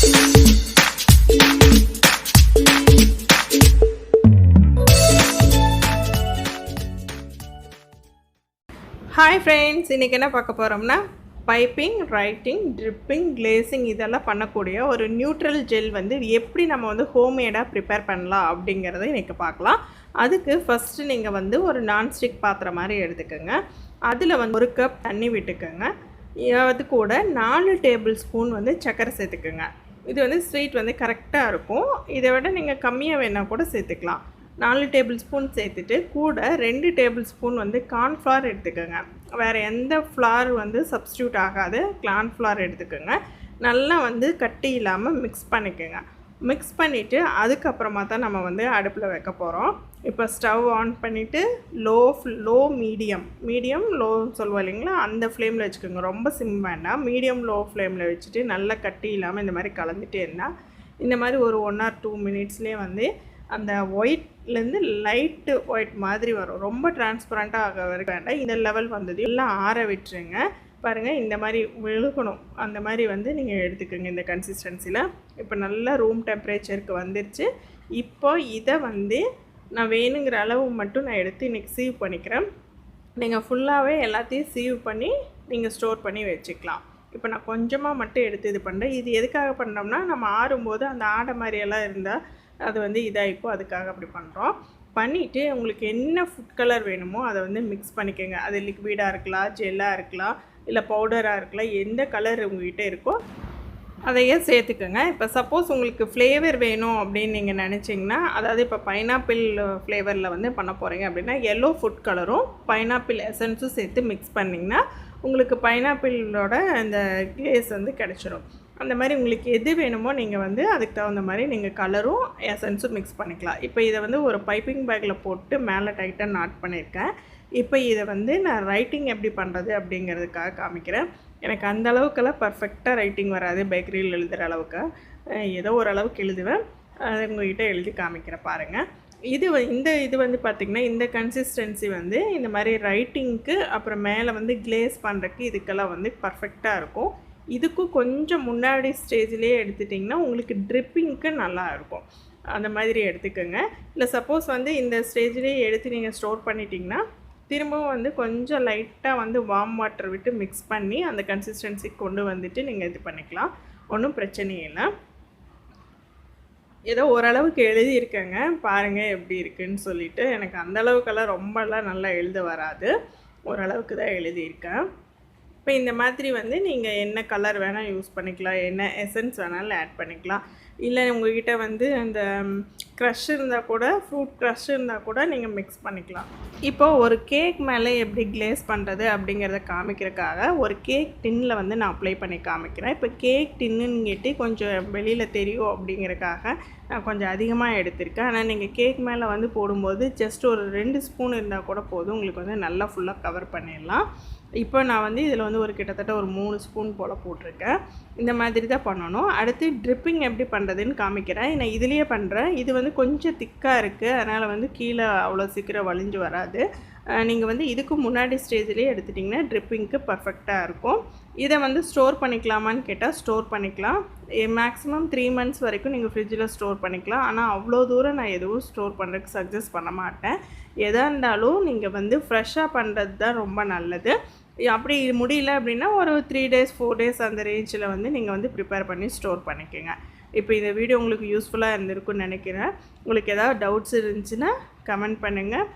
Hi friends, இன்றைக்கி என்ன பார்க்க போகிறோம்னா பைப்பிங், ரைட்டிங், ட்ரிப்பிங், கிளேசிங் இதெல்லாம் பண்ணக்கூடிய ஒரு நியூட்ரல் ஜெல் வந்து எப்படி நம்ம வந்து ஹோம்மேடாக ப்ரிப்பேர் பண்ணலாம் அப்படிங்கிறத இன்றைக்கி பார்க்கலாம். அதுக்கு ஃபஸ்ட்டு நீங்கள் வந்து ஒரு நான்ஸ்டிக் பாத்திரம் மாதிரி எடுத்துக்கோங்க. அதில் வந்து 1 கப் தண்ணி விட்டுக்கோங்க. அது கூட 4 டேபிள் ஸ்பூன் வந்து சர்க்கரை சேர்த்துக்குங்க. இது வந்து ஸ்வீட் வந்து கரெக்டாக இருக்கும். இதை விட நீங்கள் கம்மியாக வேணால் கூட சேர்த்துக்கலாம். 4 டேபிள் ஸ்பூன் சேர்த்துட்டு கூட 2 டேபிள் ஸ்பூன் வந்து கார்ன்ஃப்ளவர் எடுத்துக்கோங்க. வேறு எந்த ஃப்ளார் வந்து சப்ஸ்டியூட் ஆகாது, கார்ன்ஃப்ளவர் எடுத்துக்கோங்க. நல்லா வந்து கட்டி இல்லாமல் மிக்ஸ் பண்ணிக்கோங்க. மிக்ஸ் பண்ணிவிட்டு அதுக்கப்புறமா தான் நம்ம வந்து அடுப்பில் வைக்க போகிறோம். இப்போ ஸ்டவ் ஆன் பண்ணிவிட்டு மீடியம் லோன்னு சொல்லுவோம் இல்லைங்களா, அந்த ஃப்ளேமில் வச்சுக்கோங்க. ரொம்ப சிம் வேண்டாம், மீடியம் லோ ஃப்ளேமில் வச்சுட்டு நல்லா கட்டி இல்லாமல் இந்த மாதிரி கலந்துட்டே இருந்தால் இந்த மாதிரி ஒரு 1 or 2 மினிட்ஸ்லேயே வந்து அந்த ஒயிட்லேருந்து லைட்டு ஒயிட் மாதிரி வரும். ரொம்ப டிரான்ஸ்பரண்ட்டாக ஆக வேண்டாம். இந்த லெவல் வந்தது எல்லாம் ஆற விட்டுருங்க. பாருங்கள், இந்த மாதிரி விழுகணும். அந்த மாதிரி வந்து நீங்கள் எடுத்துக்கோங்க இந்த கன்சிஸ்டன்சியில். இப்போ நல்லா ரூம் டெம்பரேச்சருக்கு வந்துருச்சு. இப்போ இதை வந்து நான் வேணுங்கிற அளவு மட்டும் நான் எடுத்து இன்றைக்கி சீவ் பண்ணிக்கிறேன். நீங்கள் ஃபுல்லாகவே எல்லாத்தையும் சீவ் பண்ணி நீங்கள் ஸ்டோர் பண்ணி வச்சுக்கலாம். இப்போ நான் கொஞ்சமாக மட்டும் எடுத்து இது பண்ணுறேன். இது எதுக்காக பண்ணுறோம்னா, நம்ம ஆறும்போது அந்த ஆடை மாதிரியெல்லாம் இருந்தால் அது வந்து இதாகிக்கும். அதுக்காக அப்படி பண்ணுறோம். பண்ணிவிட்டு உங்களுக்கு என்ன ஃபுட் கலர் வேணுமோ அதை வந்து மிக்ஸ் பண்ணிக்கோங்க. அது லிக்விடாக இருக்கலாம், ஜெல்லாக இருக்கலாம், இல்லை பவுடராக இருக்கலாம். எந்த கலர் உங்கள்கிட்ட இருக்கோ அதையே சேர்த்துக்கோங்க. இப்போ சப்போஸ் உங்களுக்கு ஃப்ளேவர் வேணும் அப்படின்னு நீங்கள் நினச்சிங்கன்னா, அதாவது இப்போ பைனாப்பிள் ஃப்ளேவரில் வந்து பண்ண போகிறீங்க அப்படின்னா எல்லோ ஃபுட் கலரும் பைனாப்பிள் எசன்ஸும் சேர்த்து மிக்ஸ் பண்ணிங்கன்னா உங்களுக்கு பைனாப்பிளோட அந்த கிளேஸ் வந்து கிடச்சிரும். அந்த மாதிரி உங்களுக்கு எது வேணுமோ நீங்கள் வந்து அதுக்கு தகுந்த மாதிரி நீங்கள் கலரும் எசன்ஸும் மிக்ஸ் பண்ணிக்கலாம். இப்போ இதை வந்து ஒரு பைப்பிங் பேக்கில் போட்டு மேலே டைட்டாக நாட் பண்ணியிருக்கேன். இப்போ இதை வந்து நான் ரைட்டிங் எப்படி பண்ணுறது அப்படிங்கிறதுக்காக காமிக்கிறேன். எனக்கு அந்த அளவுக்கெல்லாம் பர்ஃபெக்டாக ரைட்டிங் வராது, பேக்கரியில் எழுதுகிற அளவுக்கு. ஏதோ ஓரளவுக்கு எழுதுவேன். அது உங்கள்கிட்ட எழுதி காமிக்கிறேன் பாருங்கள். இது வந்து பார்த்திங்கன்னா இந்த கன்சிஸ்டன்சி வந்து இந்த மாதிரி ரைட்டிங்க்கு அப்புறம் மேலே வந்து கிளேஸ் பண்ணுறதுக்கு இதுக்கெல்லாம் வந்து பர்ஃபெக்டாக இருக்கும். இதுக்கும் கொஞ்சம் முன்னாடி ஸ்டேஜ்லேயே எடுத்துட்டிங்கன்னா உங்களுக்கு ட்ரிப்பிங்க்கு நல்லா இருக்கும். அந்த மாதிரி எடுத்துக்கோங்க. இல்லை சப்போஸ் வந்து இந்த ஸ்டேஜ்லேயே எடுத்து நீங்கள் ஸ்டோர் பண்ணிட்டிங்கன்னா திரும்பவும் வந்து கொஞ்சம் லைட்டாக வந்து வார்ம் வாட்டர் விட்டு மிக்ஸ் பண்ணி அந்த கன்சிஸ்டன்சிக்கு கொண்டு வந்துட்டு நீங்கள் இது பண்ணிக்கலாம். ஒன்றும் பிரச்சனையே இல்லை. ஏதோ ஓரளவுக்கு எழுதியிருக்கேங்க, பாருங்கள் எப்படி இருக்குதுன்னு சொல்லிவிட்டு. எனக்கு அந்தளவுக்கெல்லாம் ரொம்பலாம் நல்லா எழுத வராது, ஓரளவுக்கு தான் எழுதியிருக்கேன். இப்போ இந்த மாதிரி வந்து நீங்கள் என்ன கலர் வேணால் யூஸ் பண்ணிக்கலாம், என்ன எசன்ஸ் வேணாலும் ஆட் பண்ணிக்கலாம். இல்லை உங்கள்கிட்ட வந்து அந்த க்ரஷ் இருந்தால் கூட, ஃப்ரூட் க்ரஷ் இருந்தால் கூட நீங்கள் மிக்ஸ் பண்ணிக்கலாம். இப்போது ஒரு கேக் மேலே எப்படி கிளேஸ் பண்ணுறது அப்படிங்கிறத காமிக்கிறதுக்காக ஒரு கேக் டின்னில் வந்து நான் அப்ளை பண்ணி காமிக்கிறேன். இப்போ கேக் டின்னுன்னு கேட்டு கொஞ்சம் வெளியில் தெரியும் அப்படிங்கிறதுக்காக நான் கொஞ்சம் அதிகமாக எடுத்திருக்கேன். ஆனால் நீங்கள் கேக் மேலே வந்து போடும்போது ஜஸ்ட் ஒரு 2 ஸ்பூன் இருந்தால் கூட போதும், உங்களுக்கு வந்து நல்லா ஃபுல்லாக கவர் பண்ணிடலாம். இப்போ நான் வந்து இதில் வந்து ஒரு கிட்டத்தட்ட ஒரு 3 ஸ்பூன் போல் போட்டிருக்கேன். இந்த மாதிரி தான் பண்ணணும். அடுத்து ட்ரிப்பிங் எப்படி பண்ணுறதுன்னு காமிக்கிறேன். நான் இதுலேயே பண்ணுறேன். இது வந்து கொஞ்சம் திக்காக இருக்குது, அதனால் வந்து கீழே அவ்வளோ சீக்கிரம் வலிஞ்சு வராது. நீங்கள் வந்து இதுக்கு முன்னாடி ஸ்டேஜ்லேயே எடுத்துட்டிங்கன்னா ட்ரிப்பிங்க்கு பர்ஃபெக்டாக இருக்கும். இதை வந்து ஸ்டோர் பண்ணிக்கலாமான்னு கேட்டால் ஸ்டோர் பண்ணிக்கலாம். மேக்ஸிமம் 3 months வரைக்கும் நீங்கள் ஃப்ரிட்ஜில் ஸ்டோர் பண்ணிக்கலாம். ஆனால் அவ்வளோ தூரம் நான் எதுவும் ஸ்டோர் பண்ணுறதுக்கு சஜஸ்ட் பண்ண மாட்டேன். எதாக இருந்தாலும் நீங்கள் வந்து ஃப்ரெஷ்ஷாக பண்ணுறது தான் ரொம்ப நல்லது. அப்படி முடியல அப்படின்னா ஒரு 3 days 4 days அந்த ரேஞ்சில் வந்து நீங்கள் வந்து ப்ரிப்பேர் பண்ணி ஸ்டோர் பண்ணிக்கோங்க. இப்போ இந்த வீடியோ உங்களுக்கு யூஸ்ஃபுல்லாக இருந்திருக்குன்னு நினைக்கிறேன். உங்களுக்கு ஏதாவது டவுட்ஸ் இருந்துச்சுன்னா கமெண்ட் பண்ணுங்கள்.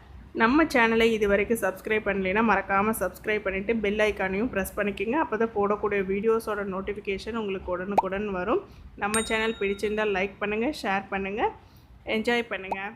நம்ம சேனலை இது வரைக்கும் சப்ஸ்கிரைப் பண்ணலைன்னா மறக்காமல் சப்ஸ்கிரைப் பண்ணிவிட்டு பெல் ஐக்கானையும் ப்ரெஸ் பண்ணிக்கோங்க. அப்போ தான் போடக்கூடிய வீடியோஸோட நோட்டிஃபிகேஷன் உங்களுக்கு உடனுக்குடன் வரும். நம்ம சேனல் பிடிச்சிருந்தால் லைக் பண்ணுங்கள், ஷேர் பண்ணுங்கள், என்ஜாய் பண்ணுங்கள்.